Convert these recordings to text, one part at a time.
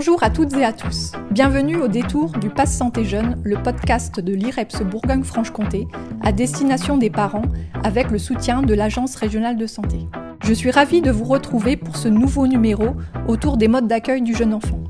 Bonjour à toutes et à tous. Bienvenue au détour du Pass Santé Jeune, le podcast de l'IREPS Bourgogne-Franche-Comté à destination des parents avec le soutien de l'Agence régionale de santé. Je suis ravie de vous retrouver pour ce nouveau numéro autour des modes d'accueil du jeune enfant.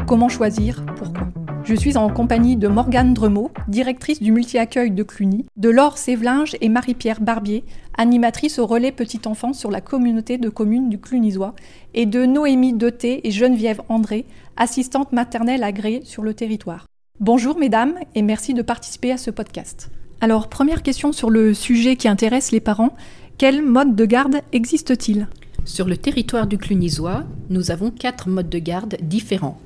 Comment choisir ? Pourquoi ? Je suis en compagnie de Morgane Dremot, directrice du multi-accueil de Cluny, de Laure Sévlinge et Marie-Pierre Barbier, animatrice au relais Petit Enfant sur la communauté de communes du Clunysois, et de Noémie Deté et Geneviève André, assistantes maternelles agréées sur le territoire. Bonjour mesdames et merci de participer à ce podcast. Alors, première question sur le sujet qui intéresse les parents, quel mode de garde existe-t-il ? Sur le territoire du Clunysois, nous avons 4 modes de garde différents.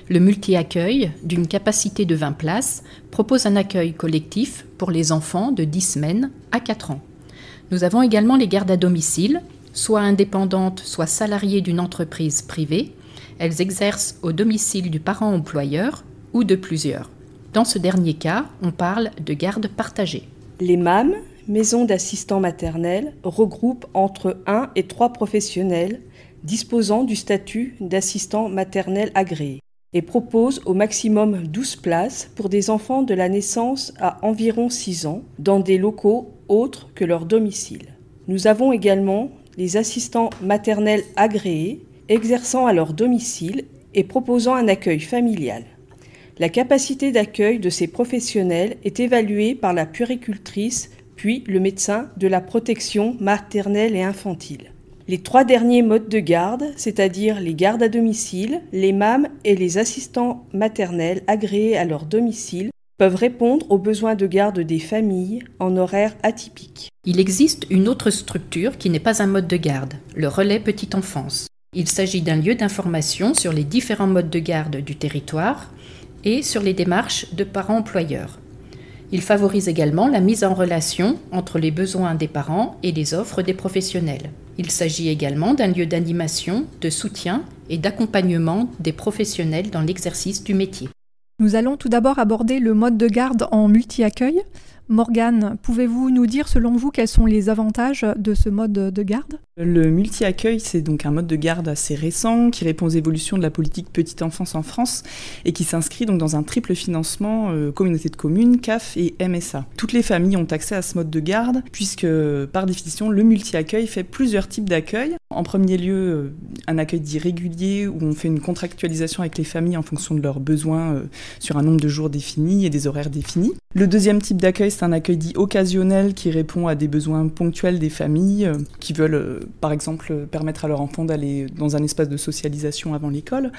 Le multi-accueil, d'une capacité de 20 places, propose un accueil collectif pour les enfants de 10 semaines à 4 ans. Nous avons également les gardes à domicile, soit indépendantes, soit salariées d'une entreprise privée. Elles exercent au domicile du parent employeur ou de plusieurs. Dans ce dernier cas, on parle de garde partagée. Les MAM, maisons d'assistants maternels, regroupent entre 1 et 3 professionnels disposant du statut d'assistant maternel agréé et propose au maximum 12 places pour des enfants de la naissance à environ 6 ans dans des locaux autres que leur domicile. Nous avons également les assistants maternels agréés exerçant à leur domicile et proposant un accueil familial. La capacité d'accueil de ces professionnels est évaluée par la puéricultrice puis le médecin de la protection maternelle et infantile. Les 3 derniers modes de garde, c'est-à-dire les gardes à domicile, les MAM et les assistants maternels agréés à leur domicile, peuvent répondre aux besoins de garde des familles en horaire atypique. Il existe une autre structure qui n'est pas un mode de garde, le relais petite enfance. Il s'agit d'un lieu d'information sur les différents modes de garde du territoire et sur les démarches de parents employeurs. Il favorise également la mise en relation entre les besoins des parents et les offres des professionnels. Il s'agit également d'un lieu d'animation, de soutien et d'accompagnement des professionnels dans l'exercice du métier. Nous allons tout d'abord aborder le mode de garde en multi-accueil. Morgane, pouvez-vous nous dire selon vous quels sont les avantages de ce mode de garde ? Le multi-accueil, c'est donc un mode de garde assez récent qui répond aux évolutions de la politique petite enfance en France et qui s'inscrit donc dans un triple financement communauté de communes, CAF et MSA. Toutes les familles ont accès à ce mode de garde puisque par définition le multi-accueil fait plusieurs types d'accueil. En premier lieu, un accueil dit régulier où on fait une contractualisation avec les familles en fonction de leurs besoins sur un nombre de jours définis et des horaires définis. Le deuxième type d'accueil, c'est un accueil dit occasionnel qui répond à des besoins ponctuels des familles qui veulent par exemple permettre à leur enfant d'aller dans un espace de socialisation avant l'école.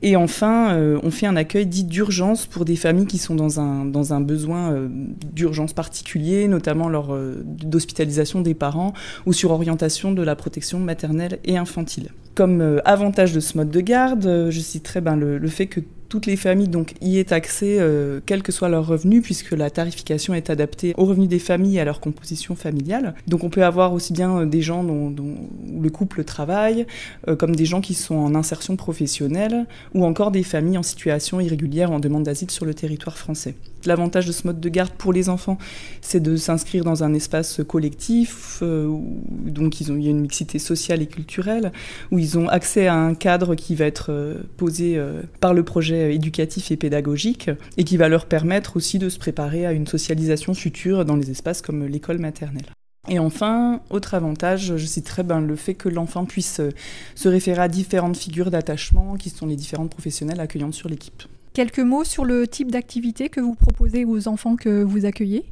Et enfin, on fait un accueil dit d'urgence pour des familles qui sont dans un besoin d'urgence particulier, notamment lors d'hospitalisation des parents ou sur orientation de la protection maternelle et infantile. Comme avantage de ce mode de garde, je citerai le fait que toutes les familles donc, y aient accès, quel que soit leur revenu, puisque la tarification est adaptée aux revenus des familles et à leur composition familiale. Donc on peut avoir aussi bien des gens dont le couple travaille, comme des gens qui sont en insertion professionnelle, ou encore des familles en situation irrégulière ou en demande d'asile sur le territoire français. L'avantage de ce mode de garde pour les enfants, c'est de s'inscrire dans un espace collectif, donc il y a une mixité sociale et culturelle, où ils ont accès à un cadre qui va être posé par le projet éducatif et pédagogique, et qui va leur permettre aussi de se préparer à une socialisation future dans les espaces comme l'école maternelle. Et enfin, autre avantage, je citerai le fait que l'enfant puisse se référer à différentes figures d'attachement, qui sont les différentes professionnelles accueillantes sur l'équipe. Quelques mots sur le type d'activité que vous proposez aux enfants que vous accueillez ?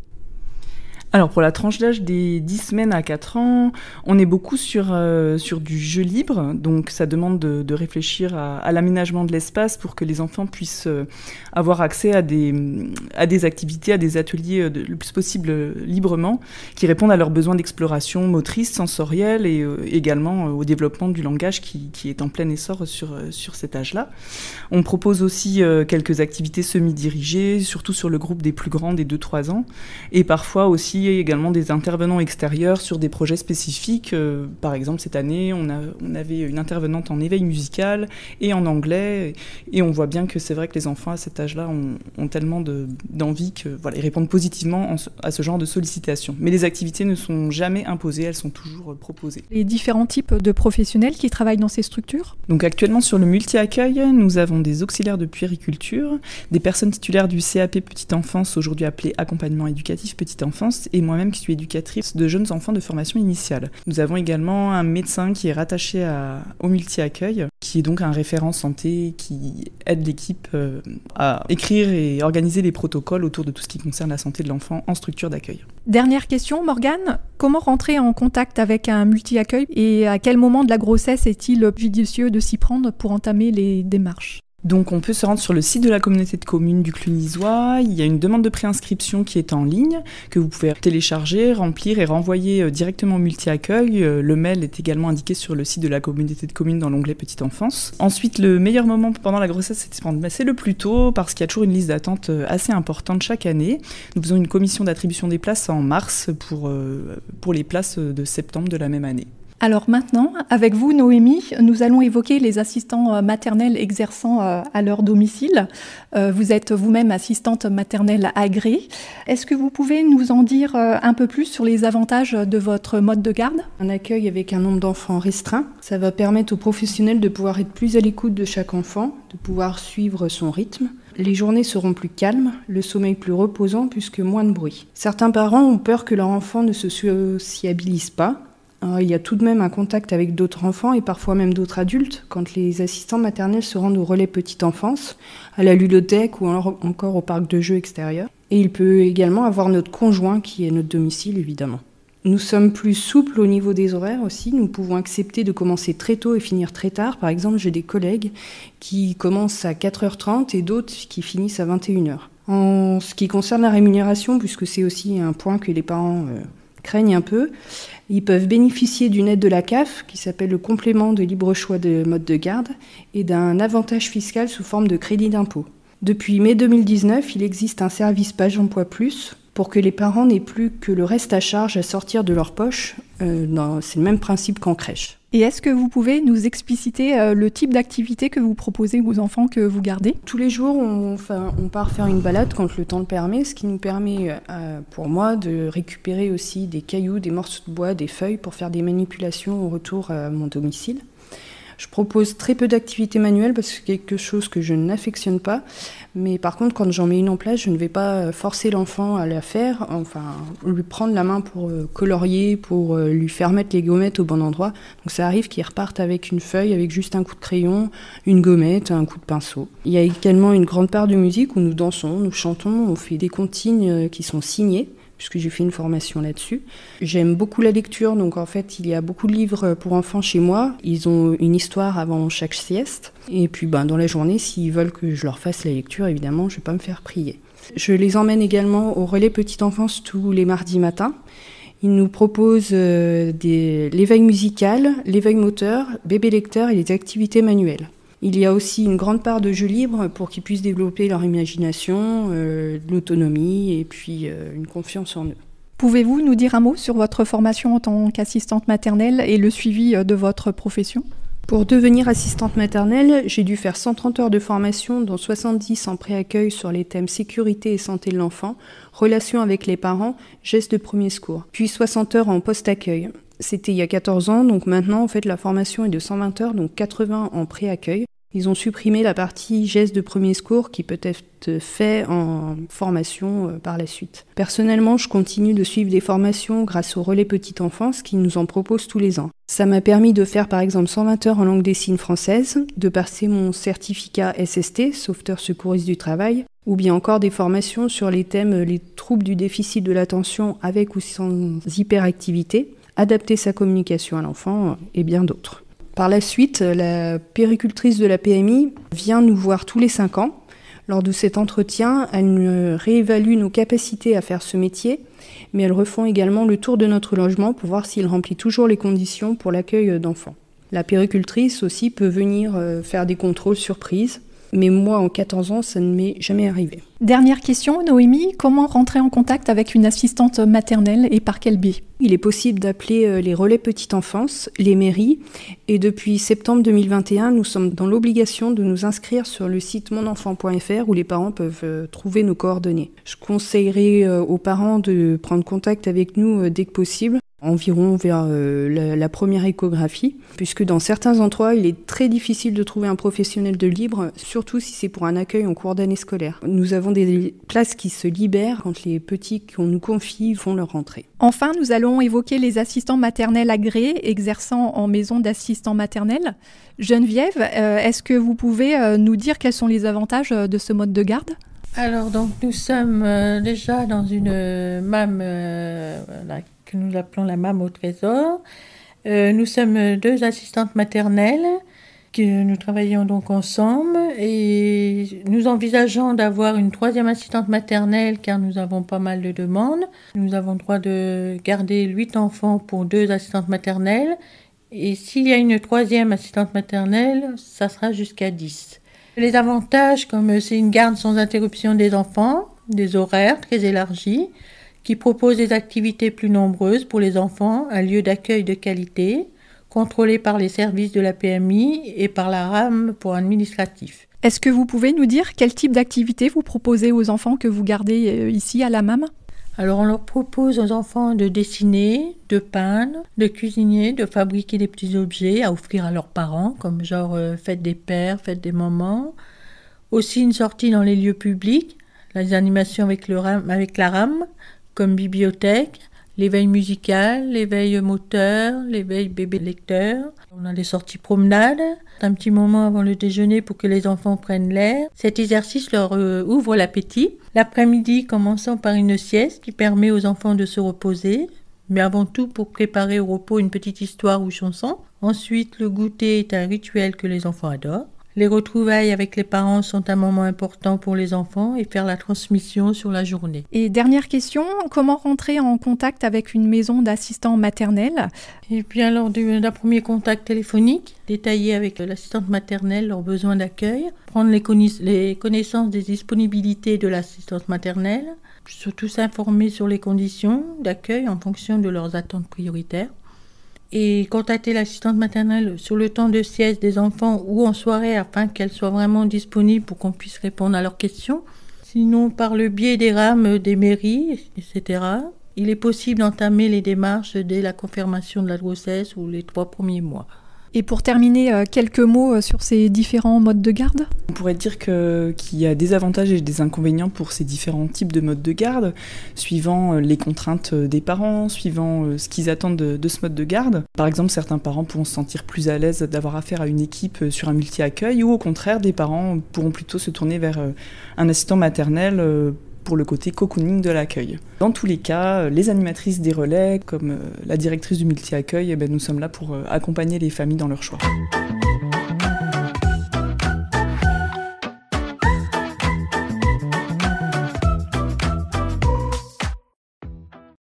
Alors pour la tranche d'âge des 10 semaines à 4 ans, on est beaucoup sur du jeu libre, donc ça demande de réfléchir à l'aménagement de l'espace pour que les enfants puissent avoir accès à des activités, à des ateliers le plus possible librement, qui répondent à leurs besoins d'exploration motrice, sensorielle et également au développement du langage qui est en plein essor sur cet âge-là. On propose aussi quelques activités semi-dirigées, surtout sur le groupe des plus grands des 2-3 ans, et parfois aussi puis également des intervenants extérieurs sur des projets spécifiques. Par exemple, cette année, on avait une intervenante en éveil musical et en anglais. Et on voit bien que c'est vrai que les enfants à cet âge-là ont tellement d'envie qu'ils répondent positivement à ce genre de sollicitations. Mais les activités ne sont jamais imposées, elles sont toujours proposées. Les différents types de professionnels qui travaillent dans ces structures ? Donc actuellement sur le multi-accueil, nous avons des auxiliaires de puériculture, des personnes titulaires du CAP Petite Enfance, aujourd'hui appelé Accompagnement éducatif Petite Enfance, et moi-même qui suis éducatrice de jeunes enfants de formation initiale. Nous avons également un médecin qui est rattaché au multi-accueil, qui est donc un référent santé qui aide l'équipe à écrire et organiser les protocoles autour de tout ce qui concerne la santé de l'enfant en structure d'accueil. Dernière question, Morgane, comment rentrer en contact avec un multi-accueil et à quel moment de la grossesse est-il judicieux de s'y prendre pour entamer les démarches ? Donc on peut se rendre sur le site de la communauté de communes du Clunisois. Il y a une demande de préinscription qui est en ligne, que vous pouvez télécharger, remplir et renvoyer directement au multi-accueil. Le mail est également indiqué sur le site de la communauté de communes dans l'onglet Petite Enfance. Ensuite, le meilleur moment pendant la grossesse, c'est de se prendre, c'est le plus tôt, parce qu'il y a toujours une liste d'attente assez importante chaque année. Nous faisons une commission d'attribution des places en mars pour les places de septembre de la même année. Alors maintenant, avec vous Noémie, nous allons évoquer les assistants maternels exerçant à leur domicile. Vous êtes vous-même assistante maternelle agréée. Est-ce que vous pouvez nous en dire un peu plus sur les avantages de votre mode de garde ? Un accueil avec un nombre d'enfants restreint, ça va permettre aux professionnels de pouvoir être plus à l'écoute de chaque enfant, de pouvoir suivre son rythme. Les journées seront plus calmes, le sommeil plus reposant puisque moins de bruit. Certains parents ont peur que leur enfant ne se sociabilise pas. Alors, il y a tout de même un contact avec d'autres enfants et parfois même d'autres adultes quand les assistants maternels se rendent au relais petite enfance, à la ludothèque ou encore au parc de jeux extérieur. Et il peut également avoir notre conjoint qui est notre domicile évidemment. Nous sommes plus souples au niveau des horaires aussi. Nous pouvons accepter de commencer très tôt et finir très tard. Par exemple, j'ai des collègues qui commencent à 4h30 et d'autres qui finissent à 21h. En ce qui concerne la rémunération, puisque c'est aussi un point que les parents craignent un peu, ils peuvent bénéficier d'une aide de la CAF qui s'appelle le complément de libre choix de mode de garde et d'un avantage fiscal sous forme de crédit d'impôt. Depuis mai 2019, il existe un service Page Emploi Plus pour que les parents n'aient plus que le reste à charge à sortir de leur poche. C'est le même principe qu'en crèche. Et est-ce que vous pouvez nous expliciter le type d'activité que vous proposez aux enfants que vous gardez ? Tous les jours, on part faire une balade quand le temps le permet, ce qui nous permet, pour moi, de récupérer aussi des cailloux, des morceaux de bois, des feuilles pour faire des manipulations au retour à mon domicile. Je propose très peu d'activités manuelles parce que c'est quelque chose que je n'affectionne pas. Mais par contre, quand j'en mets une en place, je ne vais pas forcer l'enfant à la faire, enfin lui prendre la main pour colorier, pour lui faire mettre les gommettes au bon endroit. Donc ça arrive qu'il reparte avec une feuille, avec juste un coup de crayon, une gommette, un coup de pinceau. Il y a également une grande part de musique où nous dansons, nous chantons, on fait des comptines qui sont signées, puisque j'ai fait une formation là-dessus. J'aime beaucoup la lecture, donc en fait, il y a beaucoup de livres pour enfants chez moi. Ils ont une histoire avant chaque sieste. Et puis, dans la journée, s'ils veulent que je leur fasse la lecture, évidemment, je ne vais pas me faire prier. Je les emmène également au relais petite enfance tous les mardis matins. Ils nous proposent l'éveil musical, l'éveil moteur, bébé lecteur et les activités manuelles. Il y a aussi une grande part de jeux libres pour qu'ils puissent développer leur imagination, de l'autonomie et puis une confiance en eux. Pouvez-vous nous dire un mot sur votre formation en tant qu'assistante maternelle et le suivi de votre profession ? Pour devenir assistante maternelle, j'ai dû faire 130 heures de formation, dont 70 en préaccueil sur les thèmes sécurité et santé de l'enfant, relations avec les parents, gestes de premier secours, puis 60 heures en post-accueil. C'était il y a 14 ans, donc maintenant, en fait, la formation est de 120 heures, donc 80 en pré-accueil. Ils ont supprimé la partie gestes de premier secours qui peut être fait en formation par la suite. Personnellement, je continue de suivre des formations grâce au relais petite enfance qui nous en propose tous les ans. Ça m'a permis de faire par exemple 120 heures en langue des signes française, de passer mon certificat SST, sauveteur secouriste du travail, ou bien encore des formations sur les thèmes les troubles du déficit de l'attention avec ou sans hyperactivité, adapter sa communication à l'enfant et bien d'autres. Par la suite, la puéricultrice de la PMI vient nous voir tous les 5 ans. Lors de cet entretien, elle réévalue nos capacités à faire ce métier, mais elles refont également le tour de notre logement pour voir s'il remplit toujours les conditions pour l'accueil d'enfants. La puéricultrice aussi peut venir faire des contrôles surprises Mais moi, en 14 ans, ça ne m'est jamais arrivé. Dernière question, Noémie, comment rentrer en contact avec une assistante maternelle et par quel biais ? Il est possible d'appeler les relais petite enfance, les mairies, et depuis septembre 2021, nous sommes dans l'obligation de nous inscrire sur le site monenfant.fr où les parents peuvent trouver nos coordonnées. Je conseillerais aux parents de prendre contact avec nous dès que possible, environ vers la première échographie, puisque dans certains endroits, il est très difficile de trouver un professionnel de libre, surtout si c'est pour un accueil en cours d'année scolaire. Nous avons des places qui se libèrent quand les petits qu'on nous confie font leur rentrée. Enfin, nous allons évoquer les assistants maternels agréés exerçant en maison d'assistants maternels. Geneviève, est-ce que vous pouvez nous dire quels sont les avantages de ce mode de garde ? Alors, donc, nous sommes déjà dans une MAM que nous appelons la MAM au Trésor. Nous sommes 2 assistantes maternelles que nous travaillons donc ensemble et nous envisageons d'avoir une 3e assistante maternelle car nous avons pas mal de demandes. Nous avons le droit de garder 8 enfants pour 2 assistantes maternelles et s'il y a une 3e assistante maternelle, ça sera jusqu'à 10. Les avantages, comme c'est une garde sans interruption des enfants, des horaires très élargis, qui propose des activités plus nombreuses pour les enfants, un lieu d'accueil de qualité, contrôlé par les services de la PMI et par la RAM pour administratif. Est-ce que vous pouvez nous dire quel type d'activité vous proposez aux enfants que vous gardez ici à la MAM ? Alors on leur propose aux enfants de dessiner, de peindre, de cuisiner, de fabriquer des petits objets à offrir à leurs parents, comme genre fête des pères, fête des mamans. Aussi une sortie dans les lieux publics, les animations avec la RAM, comme bibliothèque, l'éveil musical, l'éveil moteur, l'éveil bébé lecteur. On a des sorties promenades, un petit moment avant le déjeuner pour que les enfants prennent l'air. Cet exercice leur ouvre l'appétit. L'après-midi, commençant par une sieste qui permet aux enfants de se reposer, mais avant tout pour préparer au repos une petite histoire ou chanson. Ensuite, le goûter est un rituel que les enfants adorent. Les retrouvailles avec les parents sont un moment important pour les enfants et faire la transmission sur la journée. Et dernière question, comment rentrer en contact avec une maison d'assistants maternels ? Et puis lors d'un premier contact téléphonique, détailler avec l'assistante maternelle leurs besoins d'accueil, prendre les connaissances des disponibilités de l'assistante maternelle, surtout s'informer sur les conditions d'accueil en fonction de leurs attentes prioritaires. Et contacter l'assistante maternelle sur le temps de sieste des enfants ou en soirée afin qu'elle soit vraiment disponible pour qu'on puisse répondre à leurs questions. Sinon, par le biais des rames des mairies, etc., il est possible d'entamer les démarches dès la confirmation de la grossesse ou les 3 premiers mois. Et pour terminer, quelques mots sur ces différents modes de garde ? On pourrait dire qu'il y a des avantages et des inconvénients pour ces différents types de modes de garde, suivant les contraintes des parents, suivant ce qu'ils attendent de ce mode de garde. Par exemple, certains parents pourront se sentir plus à l'aise d'avoir affaire à une équipe sur un multi-accueil, ou au contraire, des parents pourront plutôt se tourner vers un assistant maternel pour le côté cocooning de l'accueil. Dans tous les cas, les animatrices des relais, comme la directrice du multi-accueil, nous sommes là pour accompagner les familles dans leur choix.